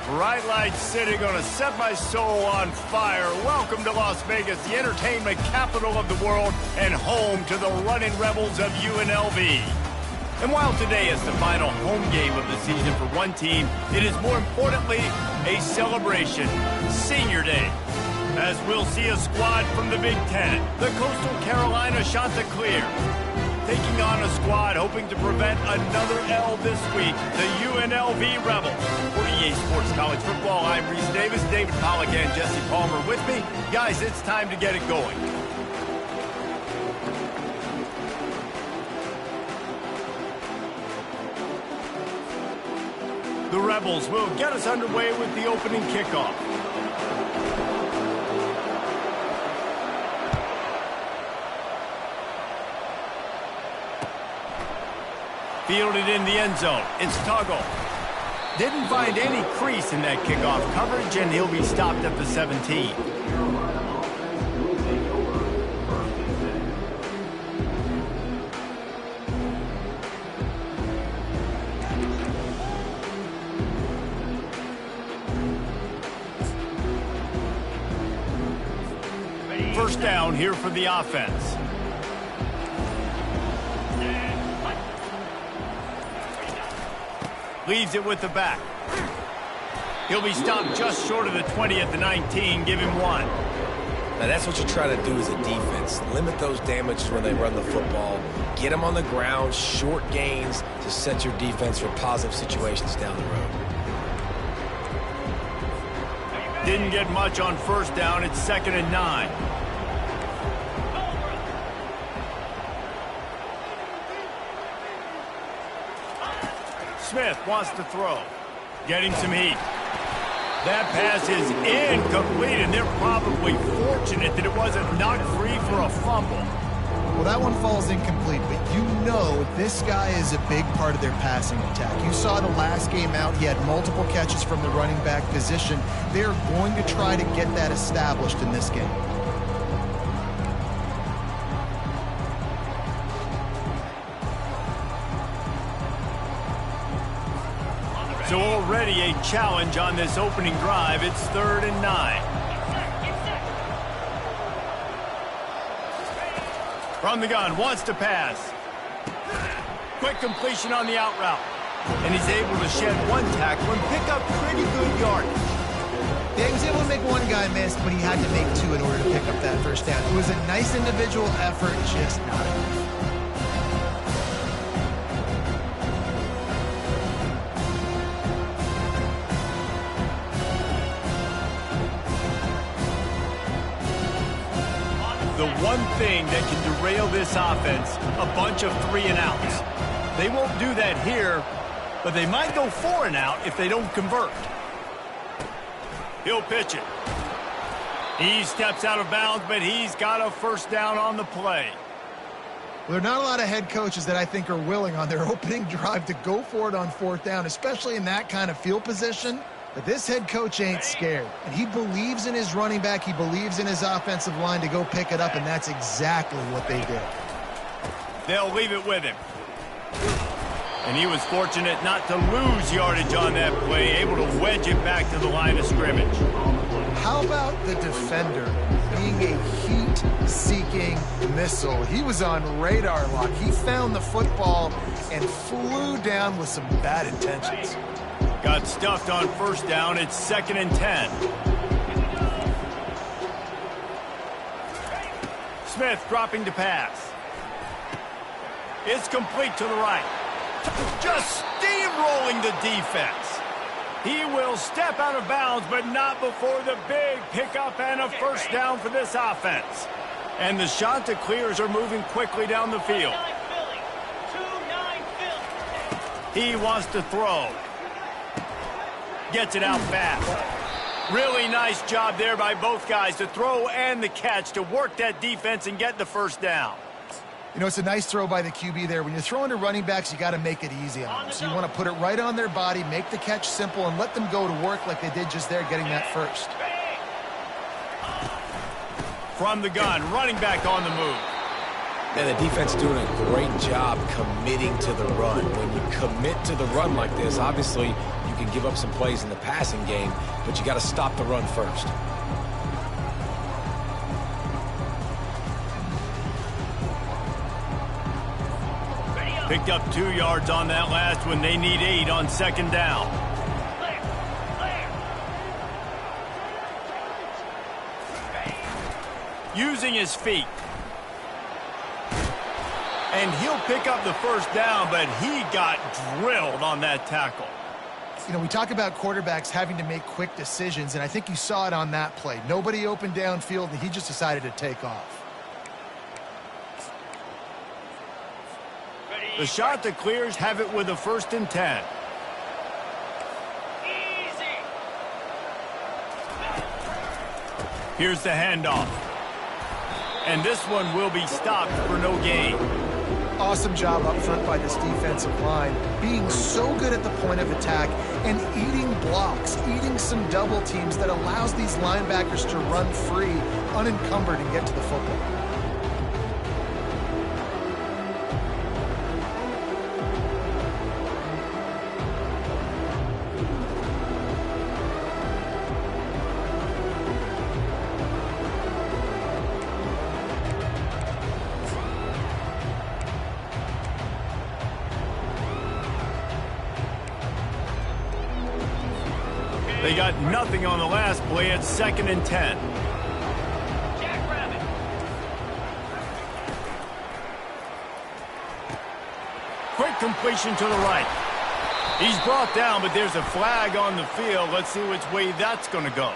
Bright lights city, gonna set my soul on fire. Welcome to Las Vegas, the entertainment capital of the world and home to the running rebels of UNLV. And while today is the final home game of the season for one team, it is more importantly a celebration, Senior Day. As we'll see a squad from the Big Ten, the Coastal Carolina Chanticleer, taking on a squad hoping to prevent another L this week, the UNLV Rebels. For EA Sports College Football, I'm Reese Davis, David Pollack, and Jesse Palmer with me. Guys, it's time to get it going. The Rebels will get us underway with the opening kickoff. Fielded in the end zone. It's Tuggle. Didn't find any crease in that kickoff coverage, and he'll be stopped at the 17. First down here for the offense. Leaves it with the back. He'll be stopped just short of the 20 at the 19. Give him one. Now that's what you're trying to do as a defense. Limit those damages when they run the football. Get them on the ground, short gains to set your defense for positive situations down the road. Didn't get much on first down. It's 2nd and 9. Smith wants to throw. Getting some heat. That pass is incomplete, and they're probably fortunate that it wasn't knocked free for a fumble. Well, that one falls incomplete, but you know this guy is a big part of their passing attack. You saw the last game out, he had multiple catches from the running back position. They're going to try to get that established in this game. So already a challenge on this opening drive. It's 3rd and 9. From the gun, wants to pass. Quick completion on the out route. And he's able to shed one tackle and pick up pretty good yardage. Yeah, he was able to make one guy miss, but he had to make two in order to pick up that first down. It was a nice individual effort, just not enough. The one thing that can derail this offense, a bunch of 3 and outs. They won't do that here, but they might go 4 and out if they don't convert. He'll pitch it. He steps out of bounds, but he's got a first down on the play. Well, there are not a lot of head coaches that I think are willing on their opening drive to go for it on 4th down, especially in that kind of field position. But this head coach ain't scared, and he believes in his running back. He believes in his offensive line to go pick it up, and that's exactly what they did. They'll leave it with him. And he was fortunate not to lose yardage on that play, able to wedge it back to the line of scrimmage. How about the defender being a heat-seeking missile? He was on radar lock. He found the football and flew down with some bad intentions. Got stuffed on first down. It's 2nd and 10. Smith dropping to pass. It's complete to the right. Just steamrolling the defense. He will step out of bounds, but not before the big pickup and a first down for this offense. And the Chanticleers are moving quickly down the field. He wants to throw. Gets it out fast. Really nice job there by both guys to throw and the catch to work that defense and get the first down. You know, it's a nice throw by the QB there. When you're throwing to running backs, you got to make it easy on them. So you want to put it right on their body, make the catch simple, and let them go to work like they did just there, getting that first. From the gun, running back on the move. And the defense doing a great job committing to the run. When you commit to the run like this, obviously you can give up some plays in the passing game, but you got to stop the run first. Picked up 2 yards on that last one. They need 8 on second down. Using his feet. And he'll pick up the first down, but he got drilled on that tackle. You know, we talk about quarterbacks having to make quick decisions, and I think you saw it on that play. Nobody opened downfield, and he just decided to take off. The shot that clears, have it with a 1st and 10. Easy. Here's the handoff. And this one will be stopped for no gain. Awesome job up front by this defensive line, being so good at the point of attack and eating blocks, eating some double teams that allows these linebackers to run free, unencumbered, and get to the football. They got nothing on the last play at 2nd and 10. Jackrabbit. Quick completion to the right. He's brought down, but there's a flag on the field. Let's see which way that's going to go.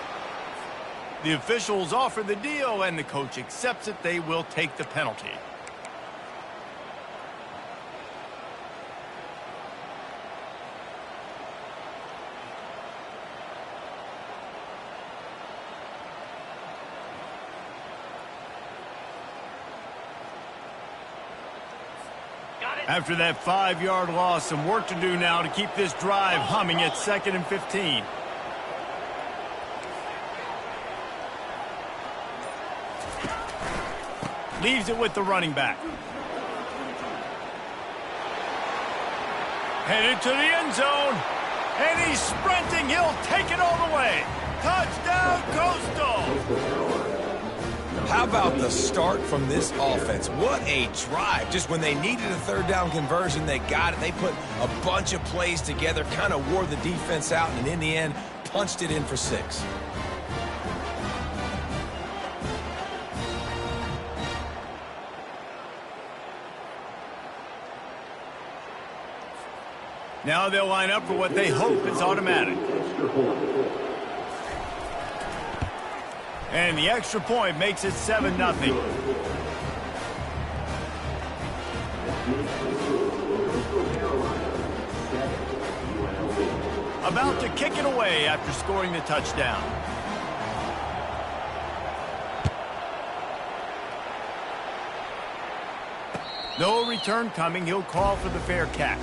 The officials offer the deal, and the coach accepts it. They will take the penalty. After that 5-yard loss, some work to do now to keep this drive humming at 2nd and 15. Leaves it with the running back. Headed to the end zone. And he's sprinting. He'll take it all the way. Touchdown, Coastal! How about the start from this offense? What a drive. Just when they needed a 3rd down conversion, they got it. They put a bunch of plays together, kind of wore the defense out, and in the end, punched it in for 6. Now they'll line up for what they hope is automatic. And the extra point makes it 7-0. About to kick it away after scoring the touchdown. No return coming. He'll call for the fair catch.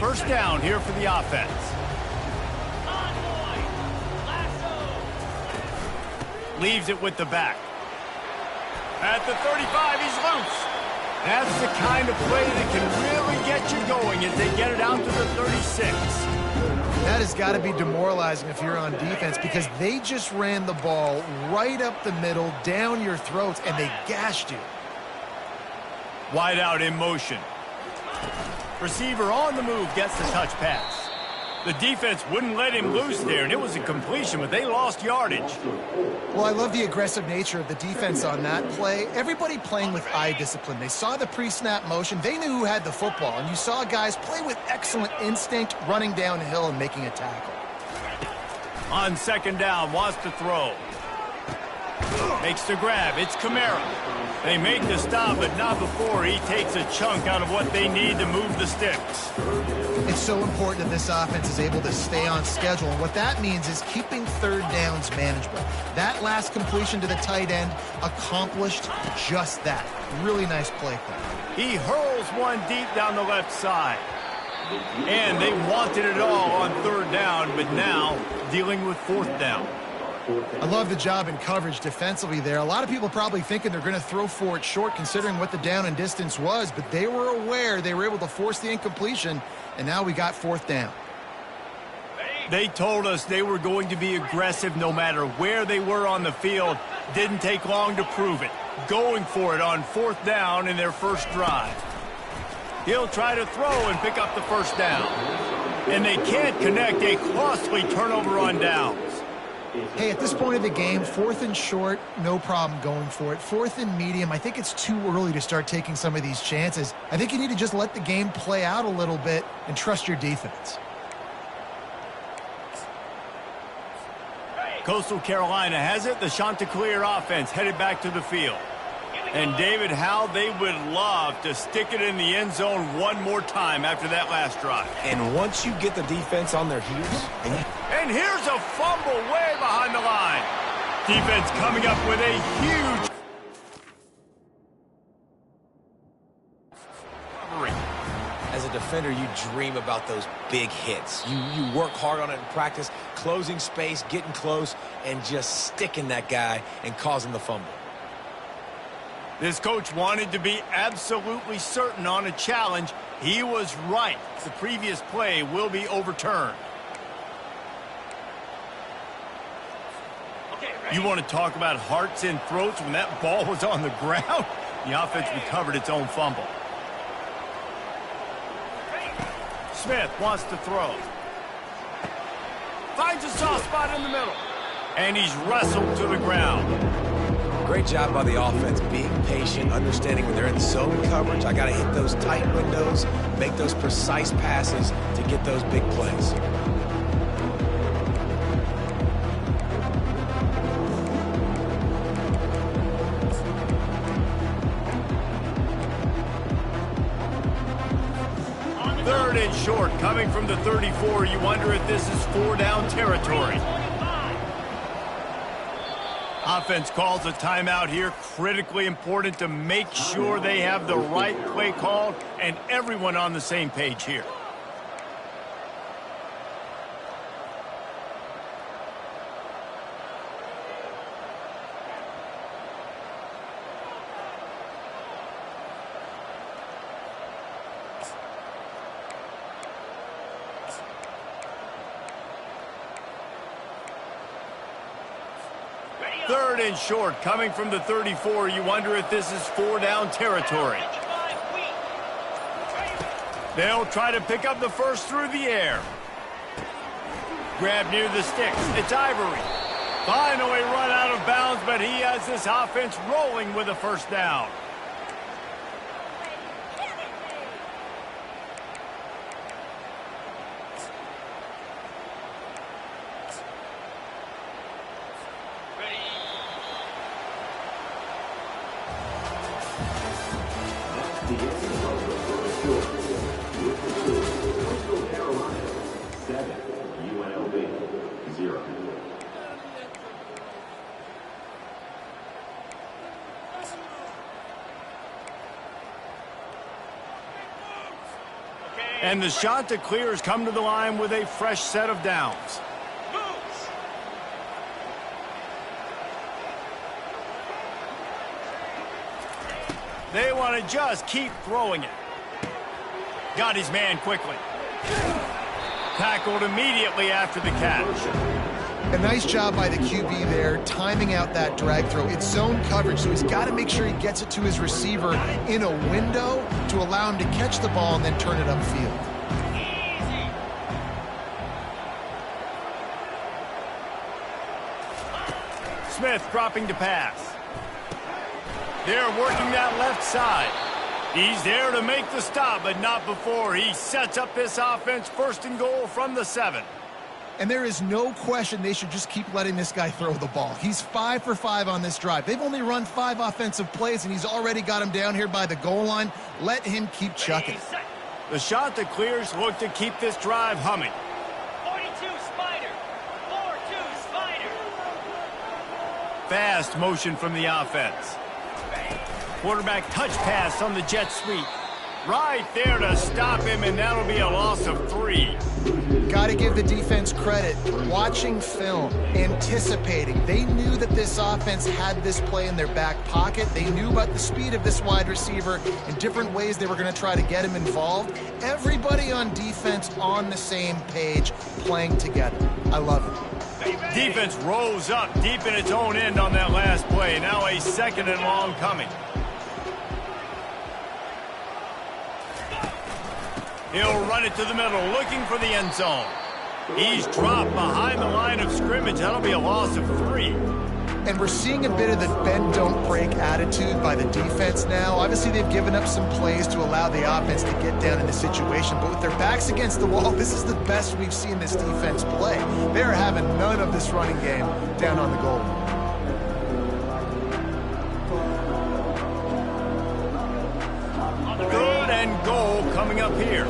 First down here for the offense. Leaves it with the back. At the 35, he's loose. That's the kind of play that can really get you going as they get it out to the 36. That has got to be demoralizing if you're on defense, because they just ran the ball right up the middle, down your throats, and they gashed you. Wide out in motion. Receiver on the move gets the touch pass. The defense wouldn't let him loose there, and it was a completion, but they lost yardage. Well, I love the aggressive nature of the defense on that play. Everybody playing with eye discipline. They saw the pre-snap motion. They knew who had the football, and you saw guys play with excellent instinct, running downhill and making a tackle. On second down, wants to throw. Makes the grab. It's Kamara. They make the stop, but not before he takes a chunk out of what they need to move the sticks. It's so important that this offense is able to stay on schedule. And what that means is keeping 3rd downs manageable. That last completion to the tight end accomplished just that. Really nice play call. He hurls one deep down the left side. And they wanted it all on third down, but now dealing with fourth down. I love the job in coverage defensively there. A lot of people probably thinking they're going to throw for it short considering what the down and distance was, but they were aware they were able to force the incompletion, and now we got fourth down. They told us they were going to be aggressive no matter where they were on the field. Didn't take long to prove it. Going for it on fourth down in their first drive. He'll try to throw and pick up the first down. And they can't connect a costly turnover on downs. Hey, at this point of the game, fourth and short, no problem going for it. Fourth and medium, I think it's too early to start taking some of these chances. I think you need to just let the game play out a little bit and trust your defense. Coastal Carolina has it. The Chanticleer offense headed back to the field. And David, how they would love to stick it in the end zone one more time after that last drive. And once you get the defense on their heels... And here's a fumble way behind the line. Defense coming up with a huge... As a defender, you dream about those big hits. You work hard on it in practice, closing space, getting close, and just sticking that guy and causing the fumble. This coach wanted to be absolutely certain on a challenge. He was right. The previous play will be overturned. You want to talk about hearts and throats when that ball was on the ground? The offense recovered its own fumble. Smith wants to throw. Finds a soft spot in the middle. And he's wrestled to the ground. Great job by the offense, being patient, understanding when they're in zone coverage. I got to hit those tight windows, make those precise passes to get those big plays. Third and short, coming from the 34. You wonder if this is four-down territory. Offense calls a timeout here. Critically important to make sure they have the right play called and everyone on the same page here. Third and short, coming from the 34. You wonder if this is four-down territory. They'll try to pick up the first through the air. Grab near the sticks. It's Ivory. Finally run out of bounds, but he has this offense rolling with a first down. And the Chanticleers come to the line with a fresh set of downs. They want to just keep throwing it. Got his man quickly. Tackled immediately after the catch. A nice job by the QB there, timing out that drag throw. It's zone coverage, so he's got to make sure he gets it to his receiver in a window to allow him to catch the ball and then turn it upfield. Smith dropping to pass. They're working that left side. He's there to make the stop, but not before he sets up this offense first and goal from the 7. And there is no question they should just keep letting this guy throw the ball. He's 5 for 5 on this drive. They've only run 5 offensive plays, and he's already got him down here by the goal line. Let him keep chucking. The Chanticleers look to keep this drive humming. 42 Spider. 4-2 Spider. Fast motion from the offense. Quarterback touch pass on the jet sweep. Right there to stop him, and that'll be a loss of 3. Got to give the defense credit. Watching film, anticipating. They knew that this offense had this play in their back pocket. They knew about the speed of this wide receiver and different ways they were going to try to get him involved. Everybody on defense on the same page, playing together. I love it. Defense rose up deep in its own end on that last play. Now a 2nd and long coming. He'll run it to the middle, looking for the end zone. He's dropped behind the line of scrimmage. That'll be a loss of 3. And we're seeing a bit of the bend, don't break attitude by the defense now. Obviously, they've given up some plays to allow the offense to get down in the situation. But with their backs against the wall, this is the best we've seen this defense play. They're having none of this running game down on the goal line. Third and goal coming up here.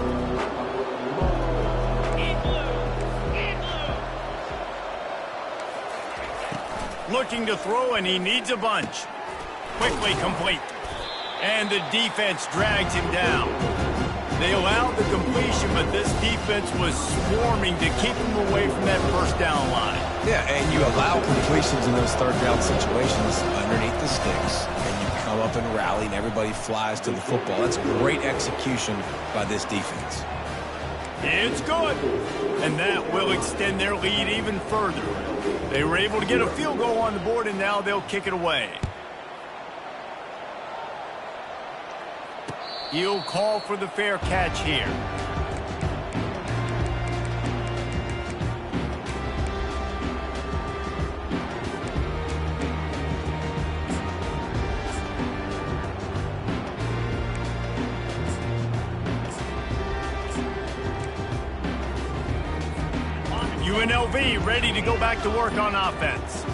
Looking to throw, and he needs a bunch. Quickly complete. And the defense drags him down. They allowed the completion, but this defense was swarming to keep him away from that first down line. Yeah, and you allow completions in those third down situations underneath the sticks, and you come up and rally, and everybody flies to the football. That's great execution by this defense. It's good, and that will extend their lead even further. They were able to get a field goal on the board, and now they'll kick it away. He'll call for the fair catch here. UNLV ready to go back to work on offense.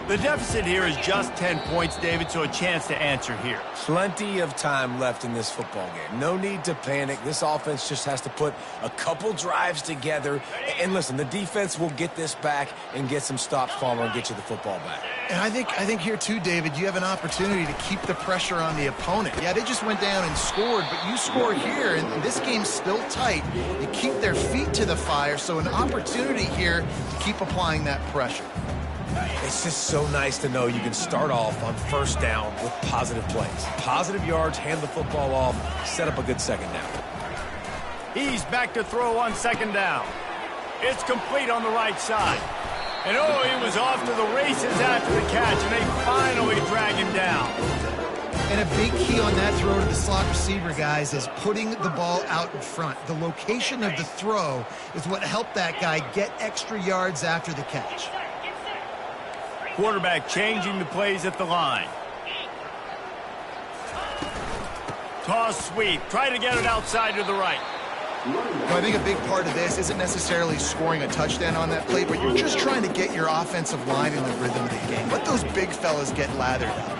The deficit here is just 10 points, David, so a chance to answer here. Plenty of time left in this football game. No need to panic. This offense just has to put a couple drives together. And listen, the defense will get this back and get some stops, Palmer, and get you the football back. And I think here too, David, you have an opportunity to keep the pressure on the opponent. Yeah, they just went down and scored, but you score here, and this game's still tight. You keep their feet to the fire, so an opportunity here to keep applying that pressure. It's just so nice to know you can start off on first down with positive plays. Positive yards, hand the football off, set up a good second down. He's back to throw on 2nd down. It's complete on the right side. And oh, he was off to the races after the catch, and they finally drag him down. And a big key on that throw to the slot receiver, guys, is putting the ball out in front. The location of the throw is what helped that guy get extra yards after the catch. Quarterback changing the plays at the line. Toss sweep. Try to get it outside to the right. I think a big part of this isn't necessarily scoring a touchdown on that play, but you're just trying to get your offensive line in the rhythm of the game. Let those big fellas get lathered up.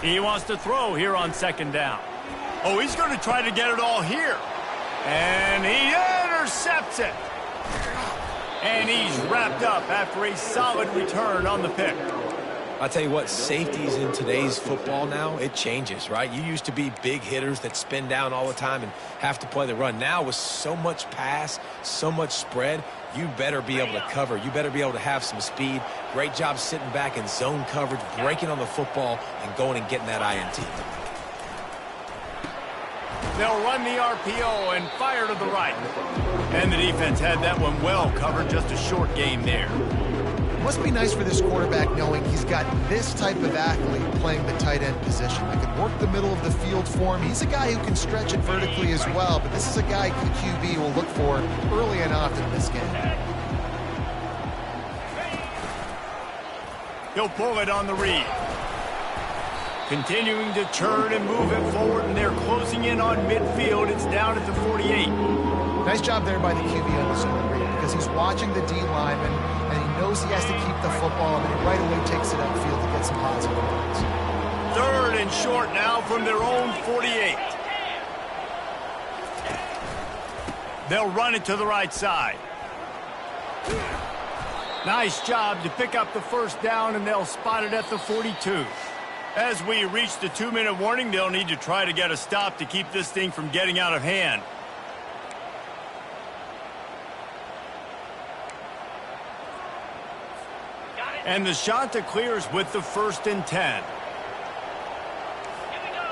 He wants to throw here on 2nd down. Oh, he's going to try to get it all here. And he intercepts it. And he's wrapped up after a solid return on the pick. I'll tell you what, safeties in today's football now, it changes, right? You used to be big hitters that spin down all the time and have to play the run. Now with so much pass, so much spread, you better be able to cover. You better be able to have some speed. Great job sitting back in zone coverage, breaking on the football, and going and getting that INT. They'll run the RPO and fire to the right. And the defense had that one well covered, just a short game there. It must be nice for this quarterback knowing he's got this type of athlete playing the tight end position. That can work the middle of the field for him. He's a guy who can stretch it vertically as well, but this is a guy QB will look for early and often in this game. He'll pull it on the read. Continuing to turn and move it forward, and they're closing in on midfield. It's down at the 48. Nice job there by the QB on the zone read because he's watching the D lineman, and he knows he has to keep the football, and he right away takes it upfield to get some positive yards. 3rd and short now from their own 48. They'll run it to the right side. Nice job to pick up the first down, and they'll spot it at the 42. As we reach the 2-minute warning, they'll need to try to get a stop to keep this thing from getting out of hand. And the shot that clears with the 1st and 10. Here we go.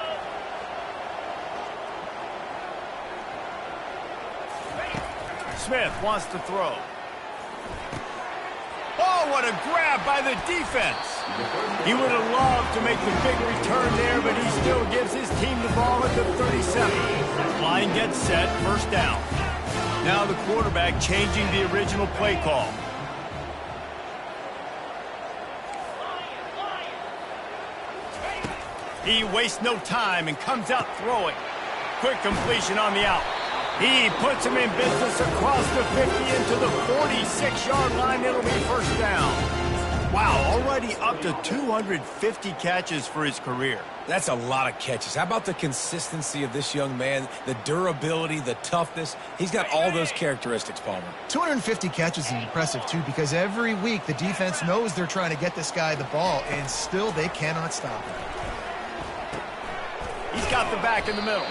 Smith wants to throw. Oh, what a grab by the defense. He would have loved to make the big return there, but he still gives his team the ball at the 37. Line gets set, 1st down. Now the quarterback changing the original play call. He wastes no time and comes out throwing. Quick completion on the out. He puts him in business across the 50 into the 46-yard line. It'll be 1st down. Wow, already up to 250 catches for his career. That's a lot of catches. How about the consistency of this young man, the durability, the toughness? He's got all those characteristics, Palmer. 250 catches is impressive, too, because every week the defense knows they're trying to get this guy the ball, and still they cannot stop him. He's got the back in the middle.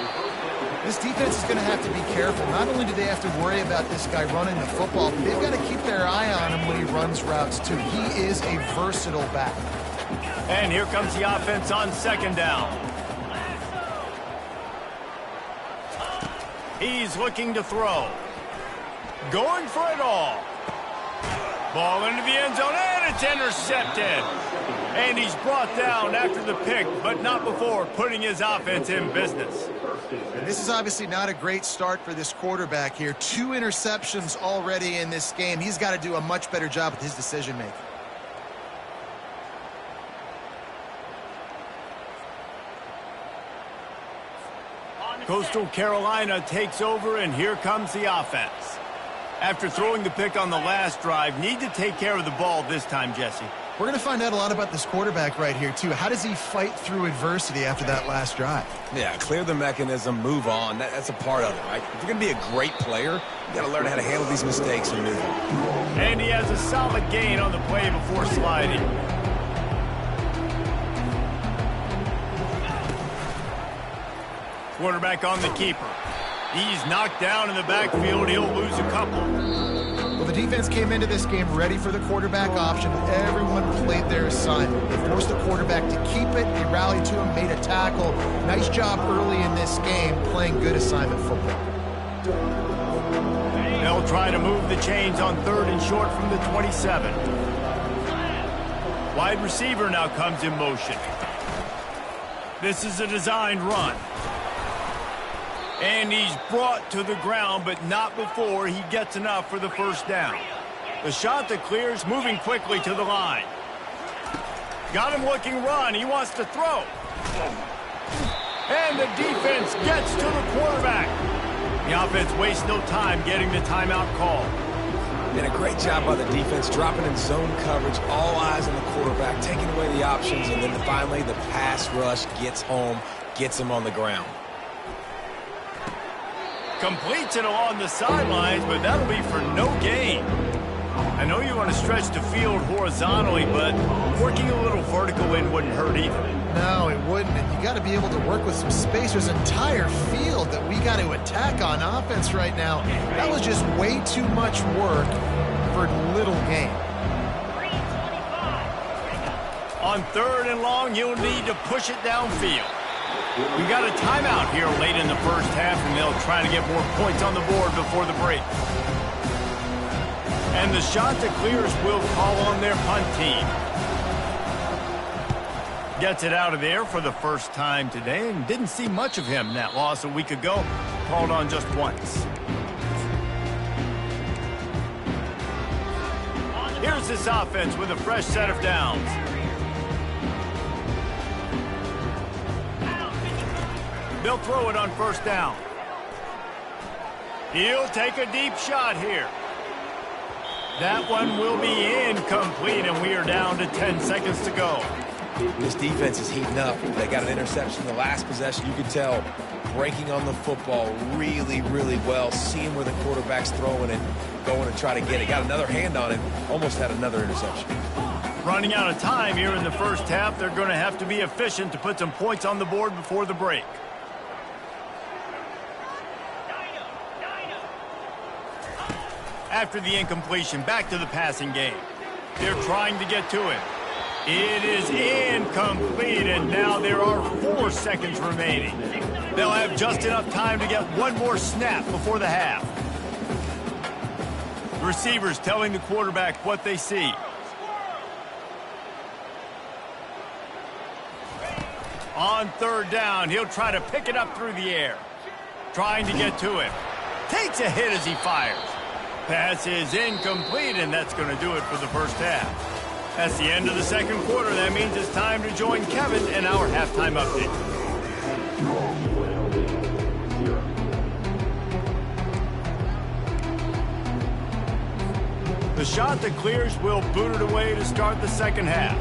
This defense is going to have to be careful. Not only do they have to worry about this guy running the football, but they've got to keep their eye on him when he runs routes, too. He is a versatile back. And here comes the offense on 2nd down. He's looking to throw. Going for it all. Ball into the end zone, and it's intercepted. And he's brought down after the pick, but not before putting his offense in business. And this is obviously not a great start for this quarterback here. 2 interceptions already in this game. He's got to do a much better job with his decision-making. Coastal Carolina takes over, and here comes the offense. After throwing the pick on the last drive, need to take care of the ball this time, Jesse. We're going to find out a lot about this quarterback right here, too. How does he fight through adversity after that last drive? Yeah, clear the mechanism, move on. That's a part of it, right? If you're going to be a great player, you got to learn how to handle these mistakes and move on. And he has a solid gain on the play before sliding. Quarterback on the keeper. He's knocked down in the backfield. He'll lose a couple. Well, the defense came into this game ready for the quarterback option. Everyone played their assignment. They forced the quarterback to keep it. They rallied to him, made a tackle. Nice job early in this game playing good assignment football. They'll try to move the chains on 3rd and short from the 27. Wide receiver now comes in motion. This is a designed run. And he's brought to the ground, but not before he gets enough for the 1st down. The shot that clears, moving quickly to the line. Got him looking run. He wants to throw. And the defense gets to the quarterback. The offense wastes no time getting the timeout call. And a great job by the defense, dropping in zone coverage, all eyes on the quarterback, taking away the options, and then finally the pass rush gets home, gets him on the ground. Completes it along the sidelines, but that'll be for no gain. I know you want to stretch the field horizontally, but working a little vertical in wouldn't hurt either. No, it wouldn't. And you got to be able to work with some space. There's an entire field that we got to attack on offense right now. That was just way too much work for little gain. On 3rd and long, you'll need to push it downfield. We got a timeout here late in the 1st half, and they'll try to get more points on the board before the break. And the shot that clears will call on their punt team. Gets it out of there for the 1st time today, and didn't see much of him. That loss a week ago, called on just once. Here's this offense with a fresh set of downs. They'll throw it on 1st down. He'll take a deep shot here. That one will be incomplete, and we are down to 10 seconds to go. This defense is heating up. They got an interception in the last possession. You can tell breaking on the football really, really well, seeing where the quarterback's throwing it, going to try to get it. Got another hand on it, almost had another interception. Running out of time here in the first half, they're going to have to be efficient to put some points on the board before the break. After the incompletion, back to the passing game. They're trying to get to it. It is incomplete, and now there are 4 seconds remaining. They'll have just enough time to get one more snap before the half. The receivers telling the quarterback what they see. On third down, he'll try to pick it up through the air. Trying to get to it. Takes a hit as he fires. Pass is incomplete, and that's going to do it for the first half. That's the end of the second quarter. That means it's time to join Kevin in our halftime update. The shot that clears will boot it away to start the second half.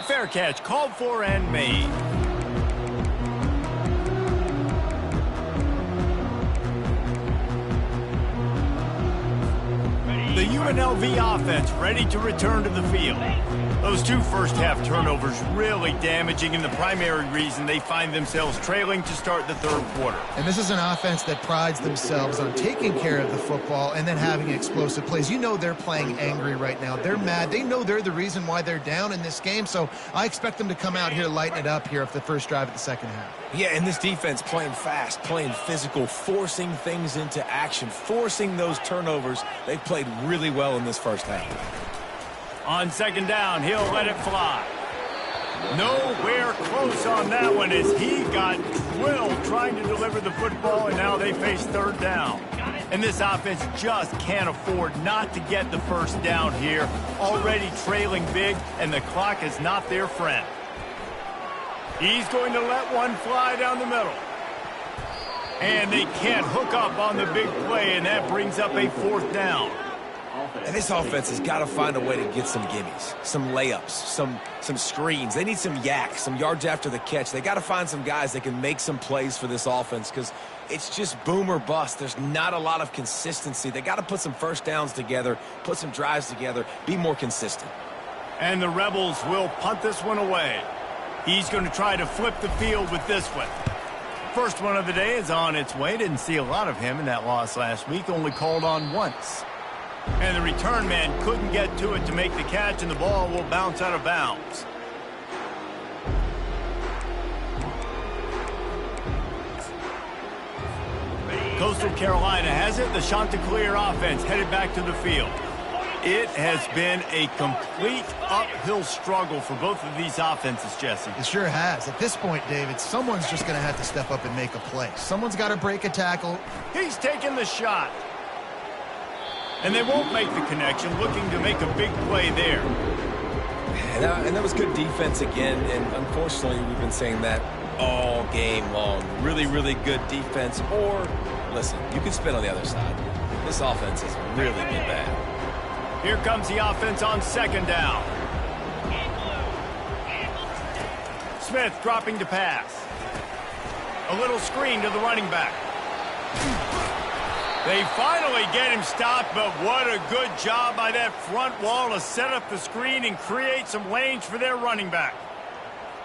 Fair catch called for and made. The UNLV offense ready to return to the field. Those 2 first-half turnovers really damaging, and the primary reason they find themselves trailing to start the third quarter. And this is an offense that prides themselves on taking care of the football and then having explosive plays. You know they're playing angry right now. They're mad. They know they're the reason why they're down in this game, so I expect them to come out here, lighten it up here for the first drive of the second half. Yeah, and this defense playing fast, playing physical, forcing things into action, forcing those turnovers. They've played really well in this first half. On second down, he'll let it fly. Nowhere close on that one as he got drilled trying to deliver the football, and now they face third down. And this offense just can't afford not to get the first down here. Already trailing big, and the clock is not their friend. He's going to let one fly down the middle. And they can't hook up on the big play, and that brings up a fourth down. And this offense has got to find a way to get some gimmies, some layups, some screens. They need some yak, some yards after the catch. They got to find some guys that can make some plays for this offense because it's just boom or bust. There's not a lot of consistency. They got to put some first downs together, put some drives together, be more consistent. And the Rebels will punt this one away. He's going to try to flip the field with this one. First one of the day is on its way. Didn't see a lot of him in that loss last week, only called on once. And the return man couldn't get to it to make the catch, and the ball will bounce out of bounds. Coastal Carolina has it. The Chanticleer offense headed back to the field. It has been a complete uphill struggle for both of these offenses, Jesse. It sure has. At this point, David, someone's just going to have to step up and make a play. Someone's got to break a tackle. He's taking the shot. And they won't make the connection, looking to make a big play there. And that was good defense again, and unfortunately we've been saying that all game long. Really, really good defense, or, listen, you can spin on the other side. This offense has really been bad. Here comes the offense on second down. Smith dropping to pass. A little screen to the running back. They finally get him stopped, but what a good job by that front wall to set up the screen and create some lanes for their running back.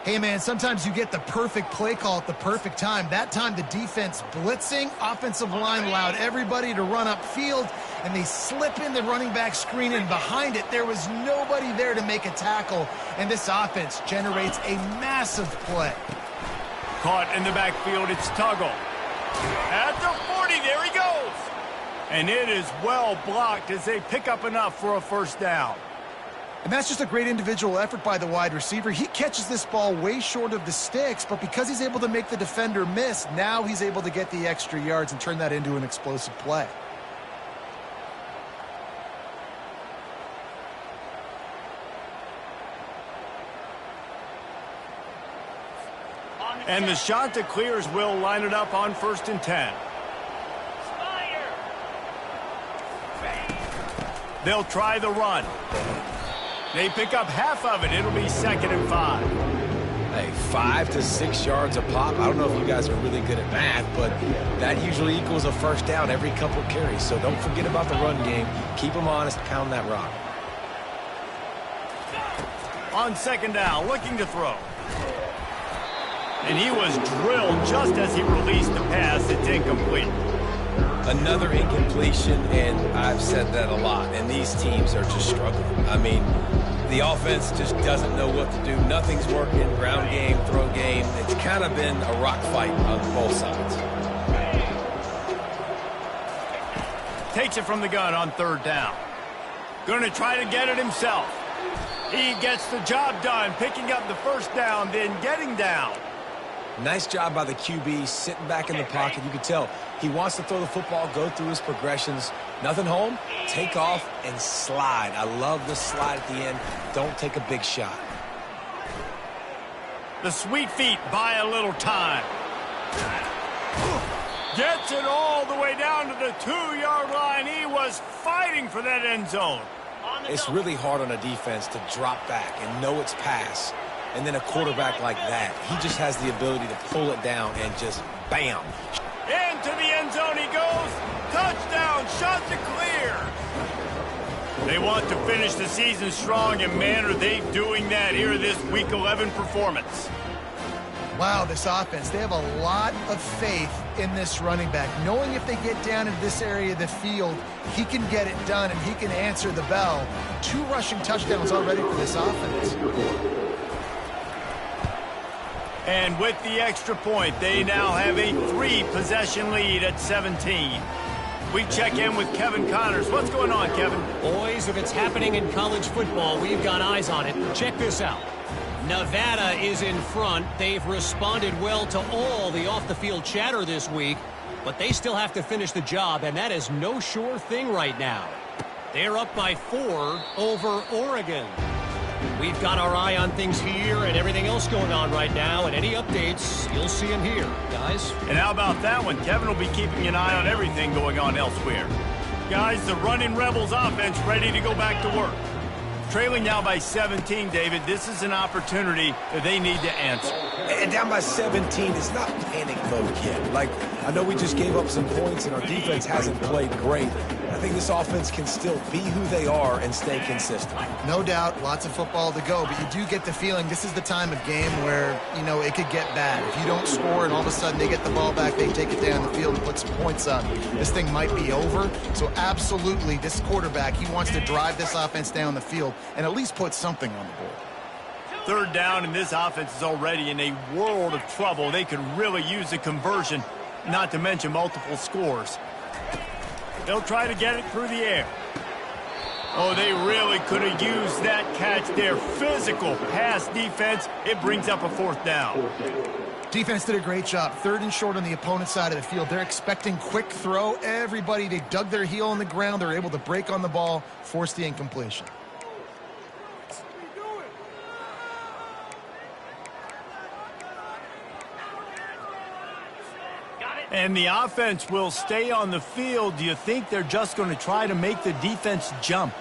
Hey, man, sometimes you get the perfect play call at the perfect time. That time the defense blitzing, offensive line allowed everybody to run upfield, and they slip in the running back screen, and behind it there was nobody there to make a tackle, and this offense generates a massive play. Caught in the backfield, it's Tuggle. At the 40, there he goes. And it is well blocked as they pick up enough for a first down. And that's just a great individual effort by the wide receiver. He catches this ball way short of the sticks, but because he's able to make the defender miss, now he's able to get the extra yards and turn that into an explosive play. And the Chanticleers will line it up on 1st and 10. They'll try the run. They pick up half of it. It'll be 2nd and 5. Hey, 5 to 6 yards a pop. I don't know if you guys are really good at math, but that usually equals a first down every couple of carries. So don't forget about the run game. Keep them honest, pound that rock. On second down, looking to throw. And he was drilled just as he released the pass. It's incomplete. Another incompletion, and I've said that a lot, and these teams are just struggling. I mean, the offense just doesn't know what to do. Nothing's working. Ground game, throw game. It's kind of been a rock fight on both sides. Takes it from the gun on third down. Going to try to get it himself. He gets the job done, picking up the first down, then getting down. Nice job by the QB, sitting back in the pocket. You can tell he wants to throw the football, go through his progressions. Nothing home, take off, and slide. I love the slide at the end. Don't take a big shot. The sweet feet buy a little time. Gets it all the way down to the 2-yard line. He was fighting for that end zone. It's really hard on a defense to drop back and know it's pass. And then a quarterback like that, he just has the ability to pull it down and just bam. Into the end zone he goes. Touchdown, shot to clear. They want to finish the season strong, and man, are they doing that here in this Week 11 performance. Wow, this offense, they have a lot of faith in this running back, knowing if they get down in this area of the field, he can get it done and he can answer the bell. 2 rushing touchdowns already for this offense. And with the extra point, they now have a 3-possession lead at 17. We check in with Kevin Connors. What's going on, Kevin? Boys, if it's happening in college football, we've got eyes on it. Check this out. Nevada is in front. They've responded well to all the off-the-field chatter this week, but they still have to finish the job, and that is no sure thing right now. They're up by 4 over Oregon. We've got our eye on things here and everything else going on right now, and any updates, you'll see them here, guys. And how about that one? Kevin will be keeping an eye on everything going on elsewhere. Guys, the running Rebels offense ready to go back to work. Trailing now by 17, David. This is an opportunity that they need to answer. And down by 17, it's not panic mode yet. Like, I know we just gave up some points and our defense hasn't played great. I think this offense can still be who they are and stay consistent. No doubt, lots of football to go, but you do get the feeling this is the time of game where, you know, it could get bad. If you don't score and all of a sudden they get the ball back, they take it down the field and put some points up, this thing might be over. So absolutely, this quarterback, he wants to drive this offense down the field and at least put something on the board. Third down, and this offense is already in a world of trouble. They could really use a conversion, not to mention multiple scores. They'll try to get it through the air. Oh, they really could have used that catch there. Physical pass defense. It brings up a 4th down. Defense did a great job. 3rd and short on the opponent's side of the field. They're expecting quick throw. Everybody, they dug their heel on the ground. They're able to break on the ball, force the incompletion. And the offense will stay on the field. Do you think they're just going to try to make the defense jump?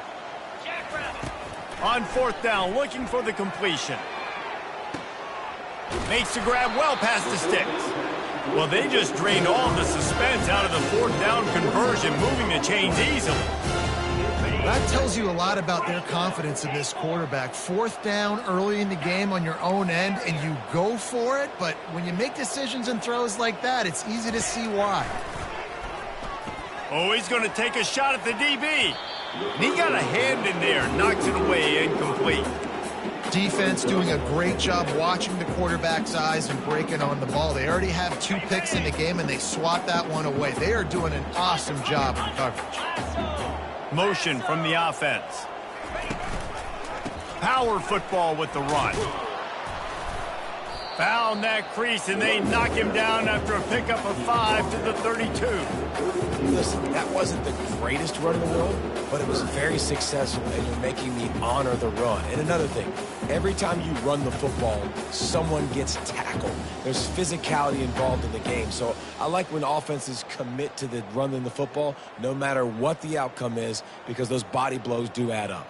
On 4th down, looking for the completion. Makes the grab well past the sticks. Well, they just drained all the suspense out of the 4th down conversion, moving the chains easily. That tells you a lot about their confidence in this quarterback. 4th down early in the game on your own end, and you go for it. But when you make decisions and throws like that, it's easy to see why. Oh, he's going to take a shot at the DB. And he got a hand in there, knocks it away, incomplete. Defense doing a great job watching the quarterback's eyes and breaking on the ball. They already have 2 picks in the game, and they swat that one away. They are doing an awesome job in coverage. Motion from the offense. Power football with the run. Found that crease, and they knock him down after a pickup of 5 to the 32. Listen, that wasn't the greatest run in the world, but it was very successful, and you're making me honor the run. And another thing, every time you run the football, someone gets tackled. There's physicality involved in the game. So I like when offenses commit to the running the football, no matter what the outcome is, because those body blows do add up.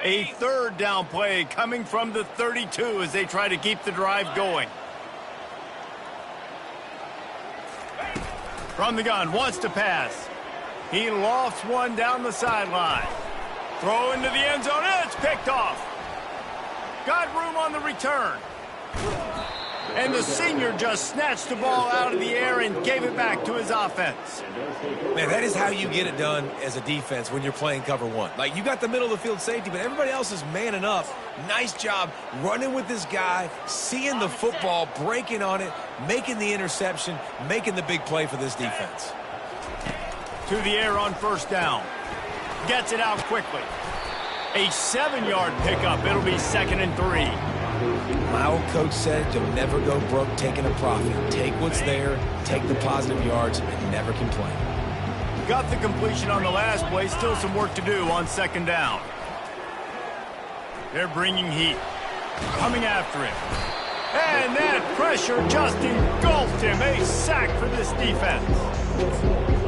A third down play coming from the 32 as they try to keep the drive going. From the gun, wants to pass. He lofts one down the sideline. Throw into the end zone. It's picked off. Got room on the return. And the senior just snatched the ball out of the air and gave it back to his offense. Man, that is how you get it done as a defense when you're playing cover one. Like, you got the middle of the field safety, but everybody else is manning up. Nice job running with this guy, seeing the football, breaking on it, making the interception, making the big play for this defense. To the air on first down. Gets it out quickly. A 7-yard pickup. It'll be 2nd and 3. My old coach said you'll never go broke taking a profit. Take what's there, take the positive yards, and never complain. Got the completion on the last play. Still some work to do on 2nd down. They're bringing heat. Coming after him. And that pressure just engulfed him. A sack for this defense.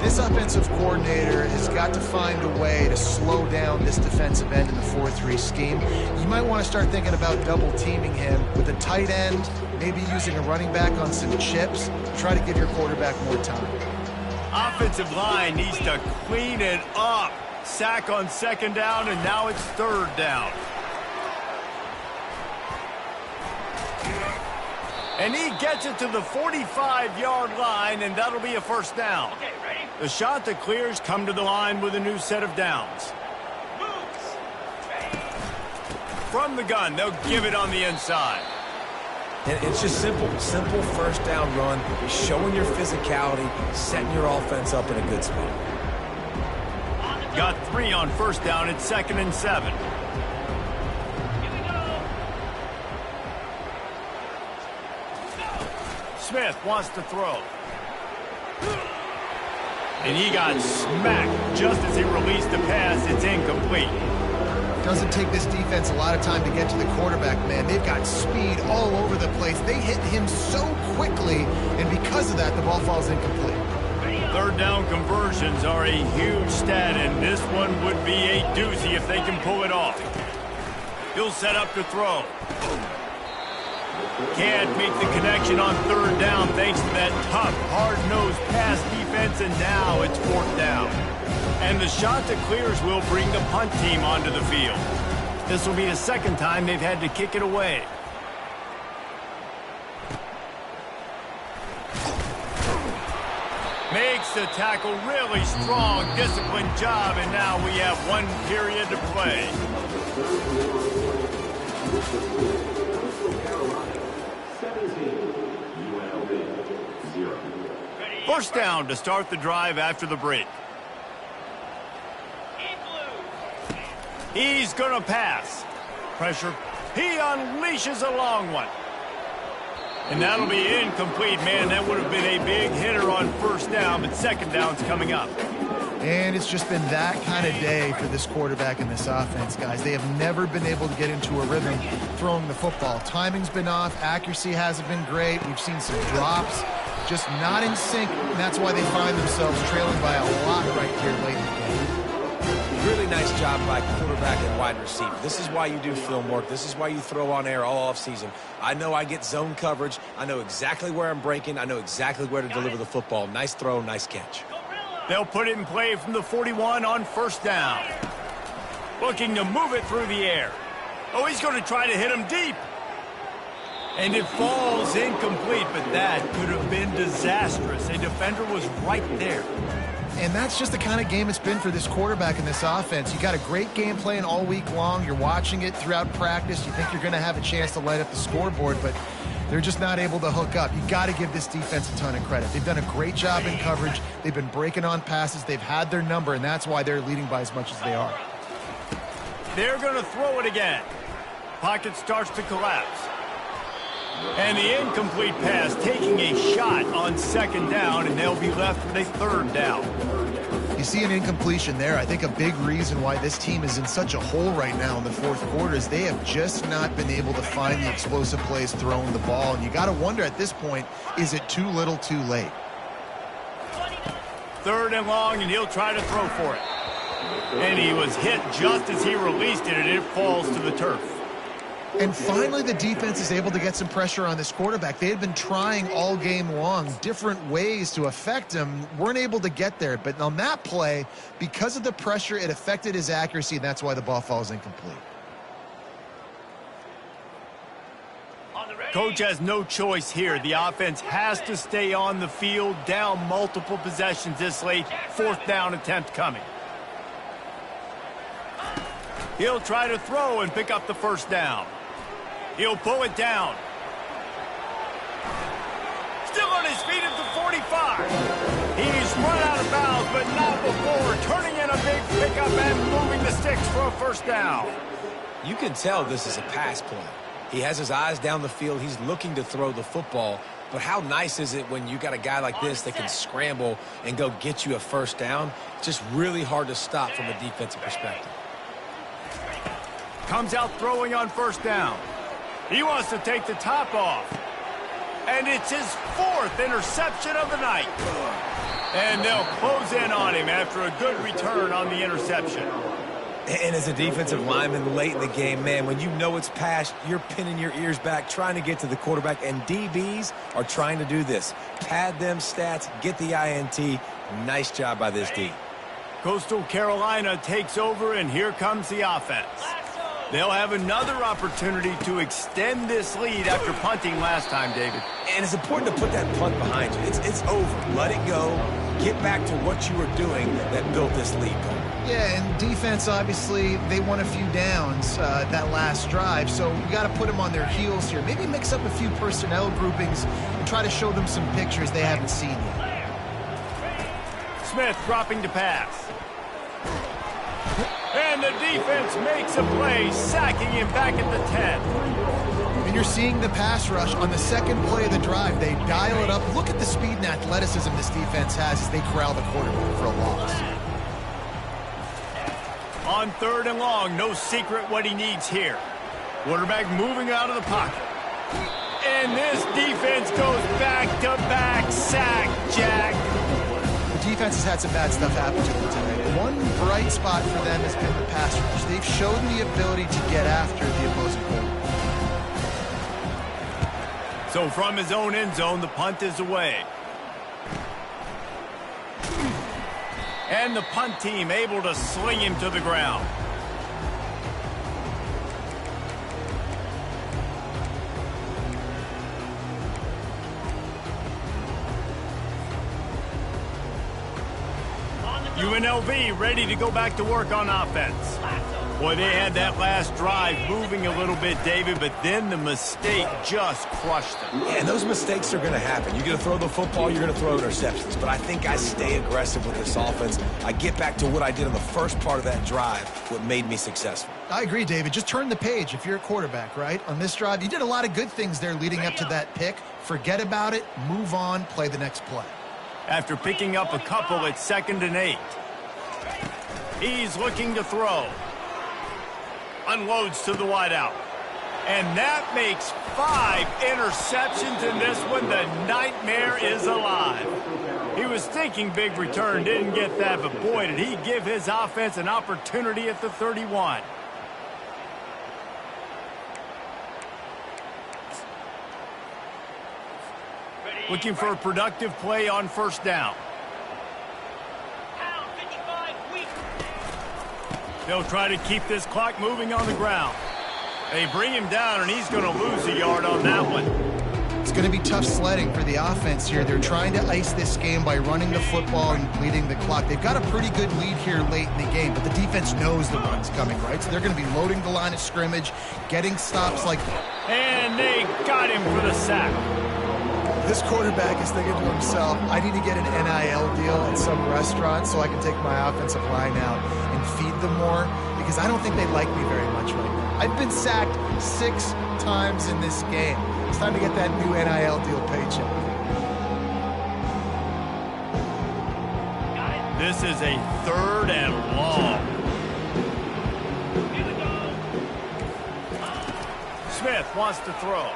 This offensive coordinator has got to find a way to slow down this defensive end in the 4-3 scheme. You might want to start thinking about double teaming him with a tight end, maybe using a running back on some chips. Try to give your quarterback more time. Offensive line needs to clean it up. Sack on 2nd down, and now it's 3rd down. And he gets it to the 45-yard line, and that'll be a 1st down. Okay, ready? The shot that clears come to the line with a new set of downs. Moves. Ready? From the gun, they'll give it on the inside. And it's just simple 1st down run, showing your physicality, setting your offense up in a good spot. Got 3 on 1st down. It's 2nd and 7. Here we go. Smith wants to throw. And he got smacked just as he released the pass. It's incomplete. Doesn't take this defense a lot of time to get to the quarterback, man. They've got speed all over the place. They hit him so quickly, and because of that, the ball falls incomplete. 3rd down conversions are a huge stat, and this one would be a doozy if they can pull it off. He'll set up to throw. Can't make the connection on 3rd down thanks to that tough, hard-nosed pass defense, and now it's 4th down. And the shot that clears will bring the punt team onto the field. This will be the 2nd time they've had to kick it away. Makes the tackle, really strong, disciplined job, and now we have 1 period to play. First down to start the drive after the break. He's going to pass. Pressure. He unleashes a long one. And that'll be incomplete, man. That would have been a big hitter on 1st down, but 2nd down's coming up. And it's just been that kind of day for this quarterback and this offense, guys. They have never been able to get into a rhythm throwing the football. Timing's been off. Accuracy hasn't been great. We've seen some drops. Just not in sync, and that's why they find themselves trailing by a lot right here late in the game. Really nice job by quarterback and wide receiver. This is why you do film work. This is why you throw on air all offseason. I know I get zone coverage. I know exactly where I'm breaking. I know exactly where to deliver the football. Nice throw, nice catch. They'll put it in play from the 41 on 1st down. Looking to move it through the air. Oh, he's going to try to hit him deep. And it falls incomplete, but that could have been disastrous. A defender was right there. And that's just the kind of game it's been for this quarterback and this offense. You got a great game plan all week long. You're watching it throughout practice. You think you're going to have a chance to light up the scoreboard, but they're just not able to hook up. You got to give this defense a ton of credit. They've done a great job in coverage. They've been breaking on passes. They've had their number, and that's why they're leading by as much as they are. They're going to throw it again. Pocket starts to collapse. And the incomplete pass taking a shot on 2nd down, and they'll be left with a 3rd down. You see an incompletion there. I think a big reason why this team is in such a hole right now in the 4th quarter is they have just not been able to find the explosive plays throwing the ball. And you got to wonder at this point, is it too little too late? 3rd and long, and he'll try to throw for it. And he was hit just as he released it, and it falls to the turf. And finally, the defense is able to get some pressure on this quarterback. They had been trying all game long different ways to affect him, weren't able to get there. But on that play, because of the pressure, it affected his accuracy, and that's why the ball falls incomplete. Coach has no choice here. The offense has to stay on the field, down multiple possessions this late. 4th down attempt coming. He'll try to throw and pick up the 1st down. He'll pull it down. Still on his feet at the 45. He's run out of bounds, but not before turning in a big pickup and moving the sticks for a 1st down. You can tell this is a pass play. He has his eyes down the field. He's looking to throw the football. But how nice is it when you got a guy like this that can scramble and go get you a 1st down? Just really hard to stop from a defensive perspective. Comes out throwing on 1st down. He wants to take the top off. And it's his 4th interception of the night. And they'll close in on him after a good return on the interception. And as a defensive lineman late in the game, man, when you know it's passed, you're pinning your ears back, trying to get to the quarterback, and DBs are trying to do this. Pad them stats, get the INT. Nice job by this D. Coastal Carolina takes over, and here comes the offense. They'll have another opportunity to extend this lead after punting last time, David. And it's important to put that punt behind you. It's over. Let it go. Get back to what you were doing that built this lead. Yeah, and defense, obviously, they won a few downs that last drive, so we got to put them on their heels here. Maybe mix up a few personnel groupings and try to show them some pictures they haven't seen yet. Smith dropping to pass. And the defense makes a play, sacking him back at the 10. And you're seeing the pass rush on the second play of the drive. They dial it up. Look at the speed and athleticism this defense has as they corral the quarterback for a loss. On 3rd and long, no secret what he needs here. Quarterback moving out of the pocket. And this defense goes back-to-back sack, Jack. The defense has had some bad stuff happen to them tonight. One bright spot for them has been the pass rush. They've shown the ability to get after the opposing quarterback. So from his own end zone, the punt is away. And the punt team able to sling him to the ground. UNLV ready to go back to work on offense. Boy, they had that last drive moving a little bit, David, but then the mistake just crushed them. Yeah, and those mistakes are going to happen. You're going to throw the football, you're going to throw interceptions. But I think I stay aggressive with this offense. I get back to what I did on the first part of that drive, what made me successful. I agree, David. Just turn the page if you're a quarterback, right? On this drive, you did a lot of good things there leading up to that pick. Forget about it, move on, play the next play. After picking up a couple at 2nd and 8. He's looking to throw. Unloads to the wideout. And that makes 5 interceptions in this one. The nightmare is alive. He was thinking big return, didn't get that, but boy, did he give his offense an opportunity at the 31. Looking for a productive play on 1st down. They'll try to keep this clock moving on the ground. They bring him down, and he's going to lose a yard on that one. It's going to be tough sledding for the offense here. They're trying to ice this game by running the football and bleeding the clock. They've got a pretty good lead here late in the game, but the defense knows the run's coming, right? So they're going to be loading the line of scrimmage, getting stops like... And they got him for the sack. This quarterback is thinking to himself, I need to get an NIL deal at some restaurant so I can take my offensive line out and feed them more, because I don't think they like me very much right now. I've been sacked 6 times in this game. It's time to get that new NIL deal paycheck. This is a 3rd and long. Smith wants to throw.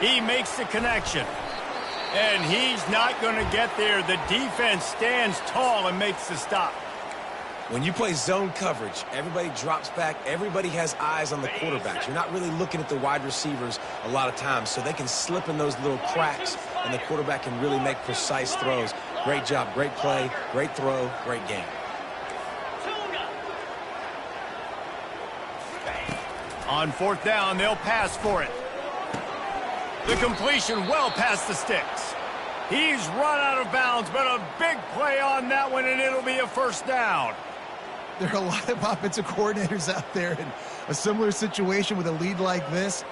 He makes the connection. And he's not going to get there. The defense stands tall and makes the stop. When you play zone coverage, everybody drops back. Everybody has eyes on the quarterbacks. You're not really looking at the wide receivers a lot of times, so they can slip in those little cracks, and the quarterback can really make precise throws. Great job, great play, great throw, great game. On fourth down, they'll pass for it. The completion well past the sticks. He's run out of bounds, but a big play on that one, and it'll be a first down. There are a lot of offensive coordinators out there in a similar situation with a lead like this.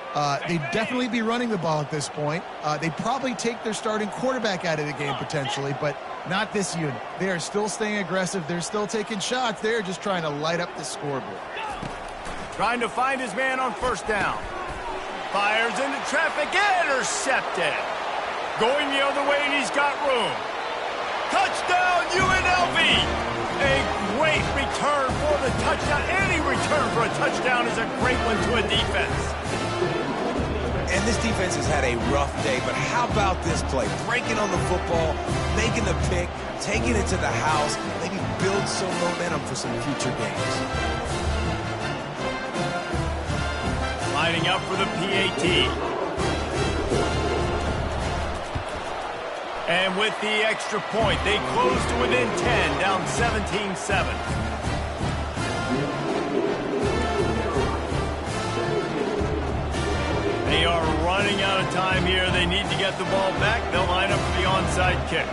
They'd definitely be running the ball at this point. They'd probably take their starting quarterback out of the game potentially, but not this unit. They are still staying aggressive. They're still taking shots. They're just trying to light up the scoreboard. Trying to find his man on first down. Fires into traffic, intercepted. Going the other way, and he's got room. Touchdown, UNLV! A great return for the touchdown. Any return for a touchdown is a great one to a defense. And this defense has had a rough day, but how about this play? Breaking on the football, making the pick, taking it to the house, maybe build some momentum for some future games. Lining up for the PAT. And with the extra point, they close to within 10, down 17-7. They are running out of time here. They need to get the ball back. They'll line up for the onside kick.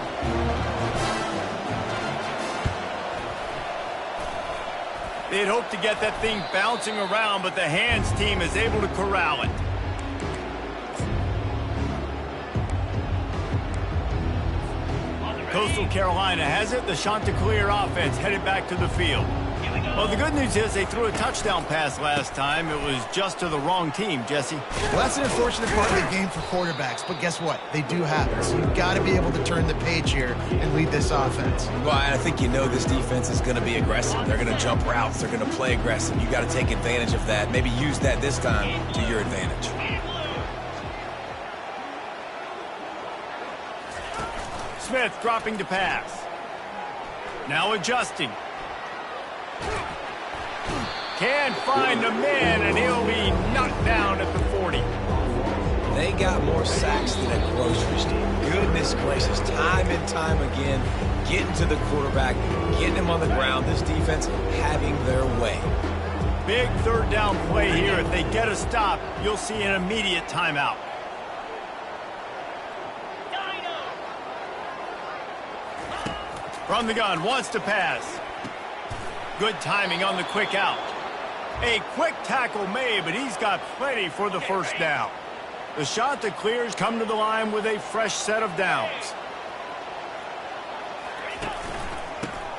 They'd hope to get that thing bouncing around, but the hands team is able to corral it. Coastal Carolina has it. The Chanticleer offense headed back to the field. Well, the good news is they threw a touchdown pass last time. It was just to the wrong team, Jesse. Well, that's an unfortunate part of the game for quarterbacks, but guess what? They do have it. So you've got to be able to turn the page here and lead this offense. Well, I think you know this defense is going to be aggressive. They're going to jump routes. They're going to play aggressive. You got to take advantage of that. Maybe use that this time to your advantage. Smith dropping to pass. Now adjusting. Can't find a man, and he'll be knocked down at the 40. They got more sacks than a grocery store. Goodness gracious, time and time again, getting to the quarterback, getting him on the ground. This defense having their way. Big third down play here. If they get a stop, you'll see an immediate timeout. From the gun, wants to pass. Good timing on the quick out. A quick tackle made, but he's got plenty for the first down. The Chanticleers come to the line with a fresh set of downs.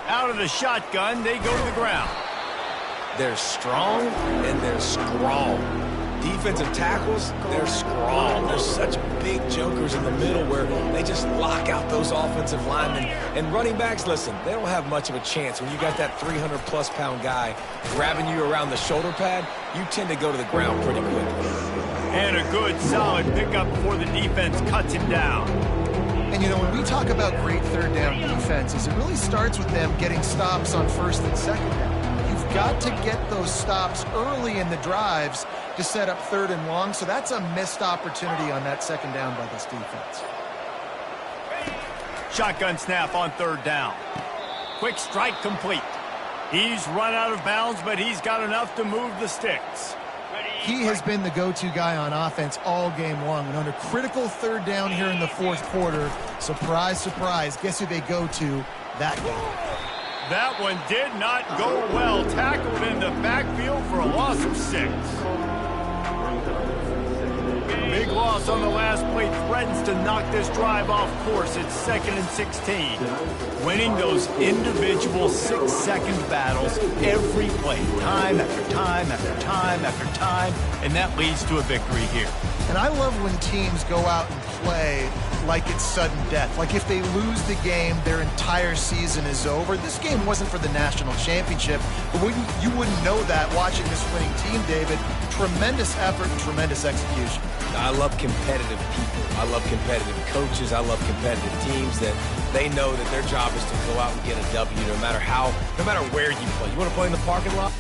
Out of the shotgun, they go to the ground. They're strong and they're strong. Defensive tackles, they're strong. They're such big jokers in the middle where they just lock out those offensive linemen. And running backs, listen, they don't have much of a chance. When you got that 300-plus pound guy grabbing you around the shoulder pad, you tend to go to the ground pretty quickly. And a good, solid pickup before the defense cuts him down. And, you know, when we talk about great third down defenses, it really starts with them getting stops on first and second down. You've got to get those stops early in the drives to set up third and long, so that's a missed opportunity on that second down by this defense. Shotgun snap on third down. Quick strike complete. He's run out of bounds, but he's got enough to move the sticks. He has been the go-to guy on offense all game long. And on a critical third down here in the fourth quarter, surprise, surprise, guess who they go to? That guy. That one did not go well. Tackled in the backfield for a loss of 6. Big loss on the last play threatens to knock this drive off course. It's 2nd and 16. Winning those individual 6-second battles every play, time after time after time after time, and that leads to a victory here. And I love when teams go out and play like it's sudden death. Like if they lose the game, their entire season is over. This game wasn't for the national championship, but you wouldn't know that watching this winning team, David. Tremendous effort and tremendous execution. I love competitive people. I love competitive coaches. I love competitive teams that they know that their job is to go out and get a W no matter where you play. You want to play in the parking lot?